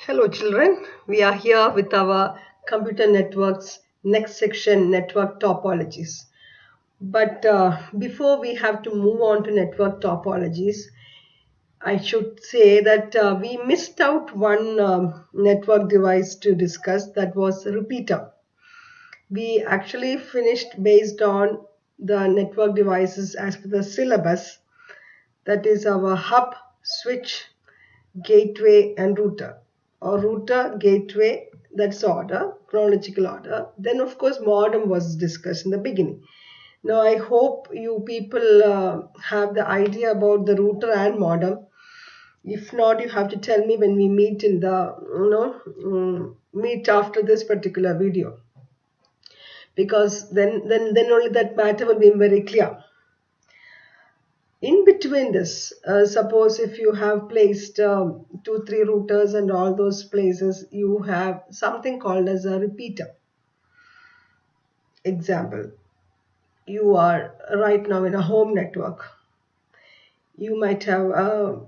Hello children, we are here with our computer networks next section, network topologies. But before we have to move on to network topologies, I should say that we missed out one network device to discuss, that was repeater. We actually finished based on the network devices as per the syllabus, that is our hub, switch, gateway and router, or router, gateway, that's order, chronological order. Then of course modem was discussed in the beginning. Now I hope you people have the idea about the router and modem. If not, you have to tell me when we meet in the meet after this particular video, because then only that matter will be very clear. In between this, suppose if you have placed 2-3 routers and all those places, you have something called as a repeater. Example, you are right now in a home network. You might have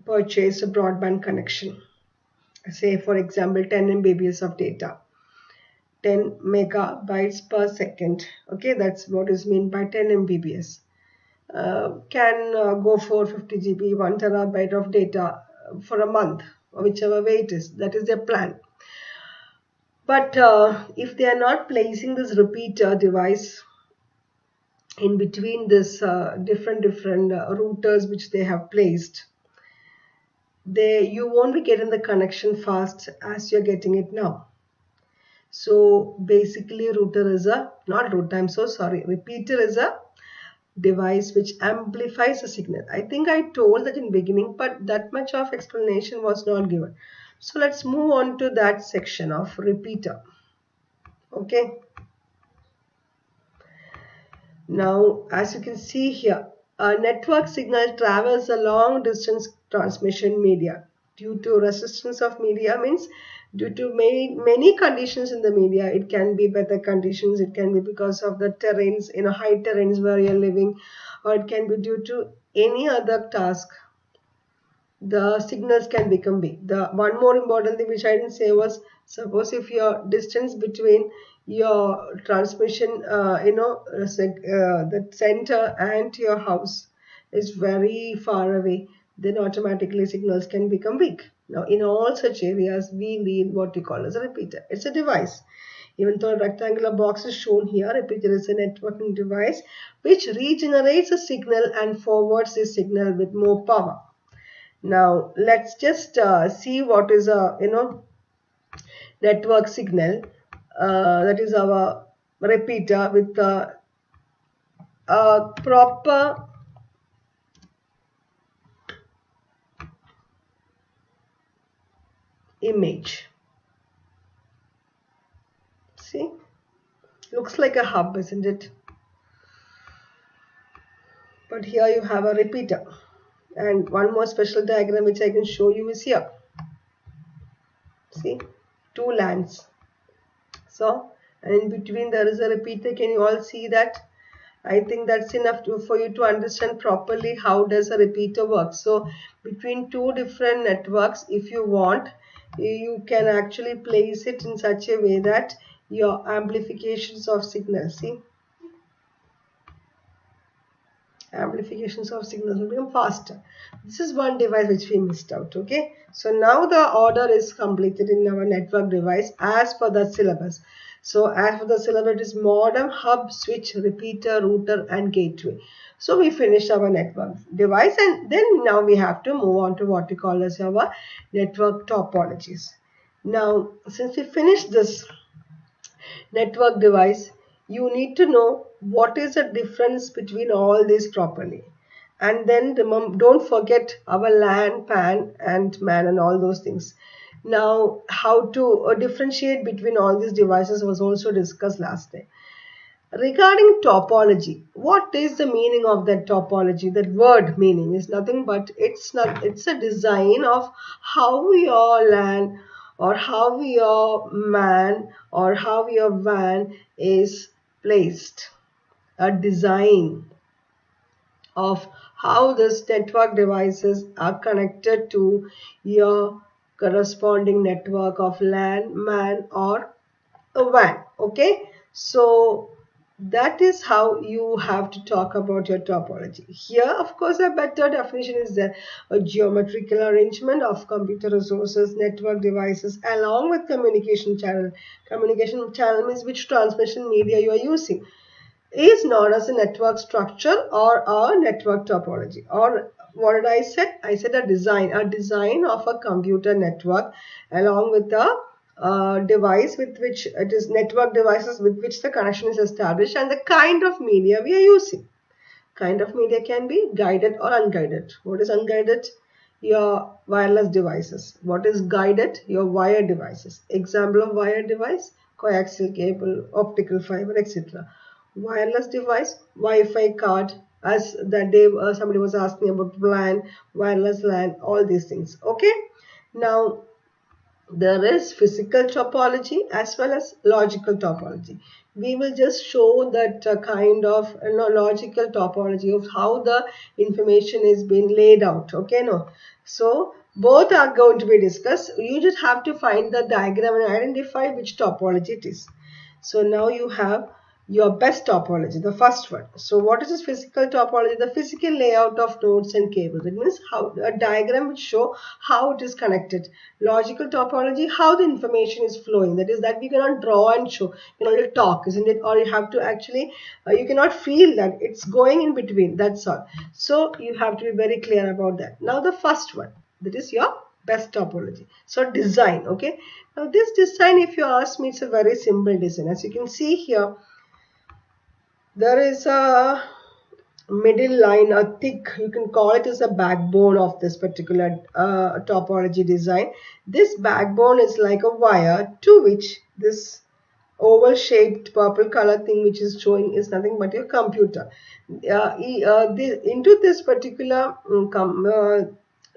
purchased a broadband connection, say for example 10 Mbps of data, 10 megabytes per second. Okay, that's what is meant by 10 Mbps. Can go for 50 GB, 1 terabyte of data for a month, or whichever way it is. That is their plan. But if they are not placing this repeater device in between this different routers which they have placed, you won't be getting the connection fast as you're getting it now. So basically repeater is a device which amplifies a signal. I think I told that in beginning, but that much of explanation was not given. So let's move on to that section of repeater. Okay. Now, as you can see here, a network signal travels a long distance transmission media. Due to resistance of media means due to many conditions in the media. It can be weather conditions, it can be because of the terrains, high terrains where you're living, or it can be due to any other task. The signals can become big. The one more important thing which I didn't say was, suppose if your distance between your transmission, the center and your house is very far away, then automatically signals can become weak. Now in all such areas we need what we call as a repeater. It's a device. Even though a rectangular box is shown here, repeater is a networking device which regenerates a signal and forwards the signal with more power. Now let's just see what is a network signal. That is our repeater with a proper image. See, looks like a hub, isn't it? But here you have a repeater, and one more special diagram which I can show you is here. See, 2 LANs. So, and in between there is a repeater. Can you all see that? I think that's enough for you to understand properly how does a repeater work. So between 2 different networks, if you want, you can actually place it in such a way that your amplifications of signal, see, amplifications of signals will become faster. This is one device which we missed out. Okay, so now the order is completed in our network device as per the syllabus. So as for the syllabus, it is modem, hub, switch, repeater, router and gateway. So we finished our network device, and then now we have to move on to what we call as our network topologies. Now since we finished this network device, you need to know what is the difference between all these properly. And then remember, don't forget our LAN, PAN and MAN and all those things. Now how to differentiate between all these devices was also discussed last time. Regarding topology, what is the meaning of that topology? That word meaning is nothing but it's a design of how your LAN or how your MAN or how your WAN is placed. A design of how this network devices are connected to your corresponding network of LAN, MAN, or a WAN. Okay, so that is how you have to talk about your topology. Here, of course, a better definition is there: a geometrical arrangement of computer resources, network devices, along with communication channel. Communication channel means which transmission media you are using, is known as a network structure or a network topology. Or what did I said? I said a design of a computer network along with the device with which it is network devices with which the connection is established and the kind of media we are using. Kind of media can be guided or unguided. What is unguided? Your wireless devices. What is guided? Your wired devices. Example of wired device: coaxial cable, optical fiber, etc. Wireless device, Wi-Fi card, as that day somebody was asking about LAN, wireless LAN, all these things. Okay. Now there is physical topology as well as logical topology. We will just show that kind of logical topology of how the information is being laid out. Okay, no. So both are going to be discussed. You just have to find the diagram and identify which topology it is. So now you have your best topology, the first one. So what is this physical topology? The physical layout of nodes and cables. It means how a diagram will show how it is connected. Logical topology, how the information is flowing. That is that we cannot draw and show. You can only talk, isn't it? Or you have to actually, you cannot feel that it's going in between. That's all. So you have to be very clear about that. Now the first one, that is your best topology. So design. Okay. Now this design, if you ask me, it's a very simple design. As you can see here, there is a middle line, a thick, you can call it as a backbone of this particular topology design. This backbone is like a wire to which this oval shaped purple color thing which is showing is nothing but your computer. Into this particular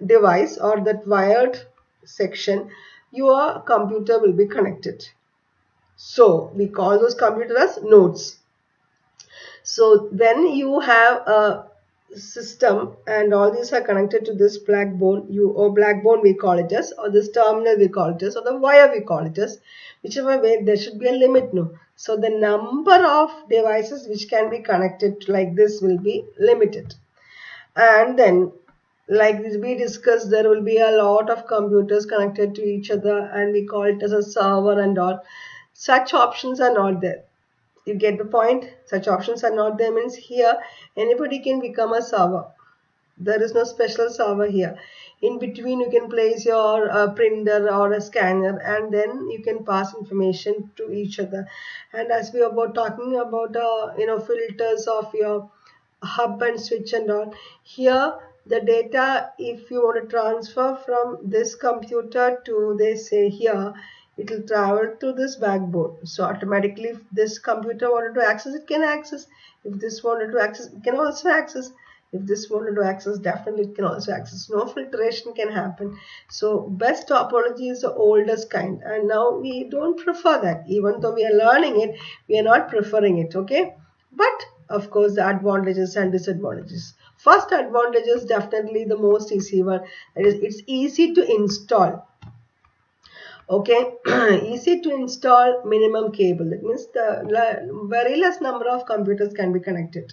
device or that wired section, your computer will be connected. So we call those computers as nodes. So when you have a system and all these are connected to this backbone, backbone we call it as, or this terminal we call it as, or the wire we call it as, whichever way, there should be a limit, no. So the number of devices which can be connected like this will be limited. And then, like we discussed, there will be a lot of computers connected to each other and we call it as a server and all. Such options are not there. You get the point? Such options are not there means here anybody can become a server. There is no special server here. In between you can place your printer or a scanner and then you can pass information to each other. And as we were talking about filters of your hub and switch and all, here the data, if you want to transfer from this computer to, they say here, it will travel to this backbone. So automatically if this computer wanted to access, it can access. If this wanted to access, it can also access. If this wanted to access, definitely it can also access. No filtration can happen. So best topology is the oldest kind, and now we don't prefer that. Even though we are learning it, we are not preferring it. Okay, but of course the advantages and disadvantages. First advantage is definitely the most easy one. That is, it's easy to install. Okay, easy to install, minimum cable. That means the very less number of computers can be connected.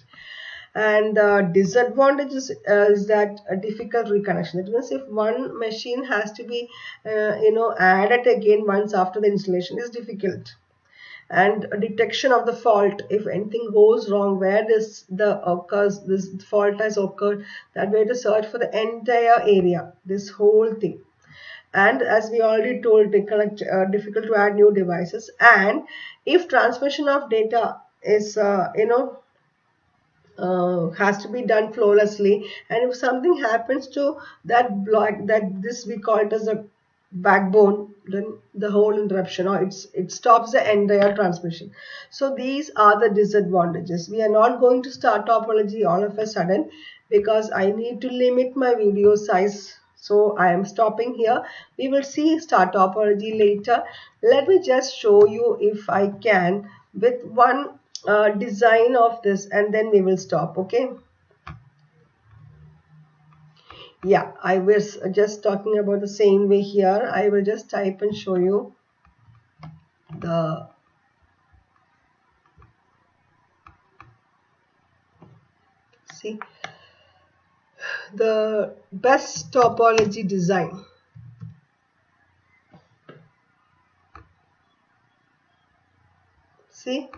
And the disadvantages is that a difficult reconnection. That means if one machine has to be added again once after the installation is difficult. And detection of the fault, if anything goes wrong, where this fault has occurred, that way to search for the entire area, this whole thing. And as we already told, difficult to add new devices. And if transmission of data is has to be done flawlessly, and if something happens to that block, that this we call it as a backbone, then the whole interruption, or it stops the entire transmission. So these are the disadvantages. We are not going to start topology all of a sudden because I need to limit my video size. So I am stopping here. We will see start topology later. Let me just show you if I can with one design of this, and then we will stop. Okay, Yeah, I was just talking about the same way here. I will just type and show you the, see, the best topology design. See,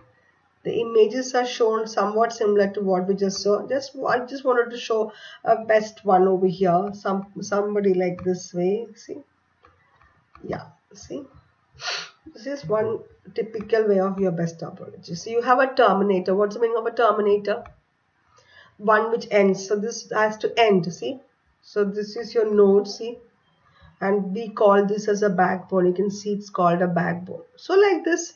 the images are shown somewhat similar to what we just saw. I just wanted to show a best one over here. Somebody like this way. See, yeah. See, this is one typical way of your best topology. So you have a terminator. What's the meaning of a terminator? One which ends. So this has to end. See, so this is your node. See, and we call this as a backbone. You can see it's called a backbone. So like this,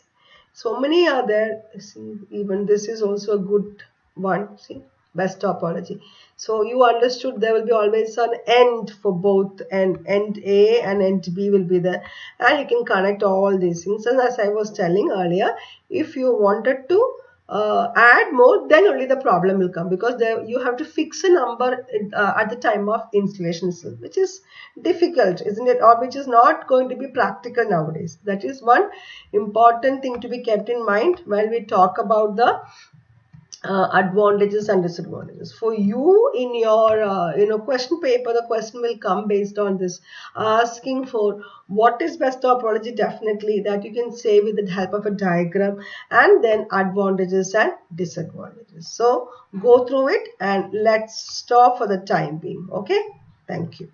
so many are there. See, even this is also a good one. See, best topology. So you understood there will be always an end for both, and end A and end B will be there, and you can connect all these things. And as I was telling earlier, if you wanted to add more, then only the problem will come, because there you have to fix a number at the time of installation itself, which is difficult, isn't it? Or which is not going to be practical nowadays. That is one important thing to be kept in mind while we talk about the advantages and disadvantages. For you in your question paper, the question will come based on this, asking for what is best topology. Definitely that you can say with the help of a diagram, and then advantages and disadvantages. So go through it and let's stop for the time being. Okay, thank you.